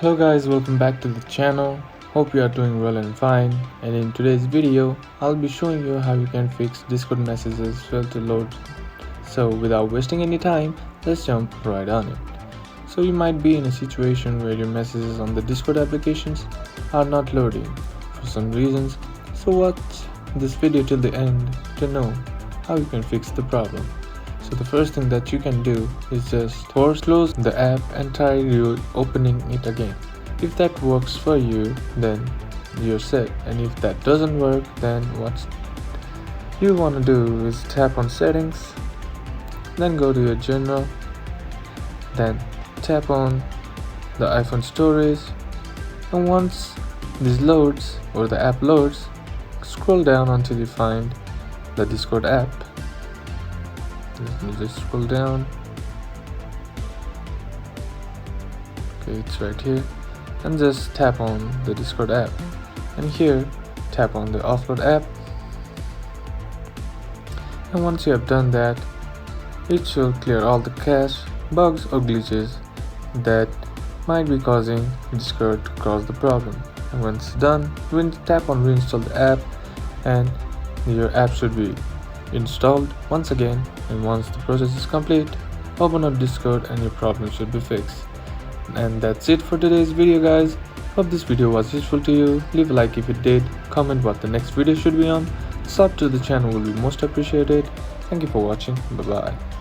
Hello guys, welcome back to the channel. Hope you are doing well and fine. And in today's video, I'll be showing you how you can fix Discord messages fail to load. So without wasting any time, let's jump right on it. So you might be in a situation where your messages on the Discord applications are not loading for some reasons. So watch this video till the end to know how you can fix the problem. So the first thing that you can do is just force close the app and try opening it again. If that works for you, then you're set, and if that doesn't work, then what you want to do is tap on settings, then go to your general, then tap on the iPhone storage, and once this loads or the app loads, scroll down until you find the Discord app. Let me just scroll down. Okay, it's right here, and just tap on the Discord app, and here tap on the offload app, and once you have done that, it should clear all the cache, bugs or glitches that might be causing Discord to cause the problem. And once done, tap on reinstall the app, and your app should be installed once again. And once the process is complete, open up Discord and your problem should be fixed. And that's it for today's video guys. Hope this video was useful to you. Leave a like if it did, comment what the next video should be on, sub to the channel will be most appreciated. Thank you for watching. Bye bye.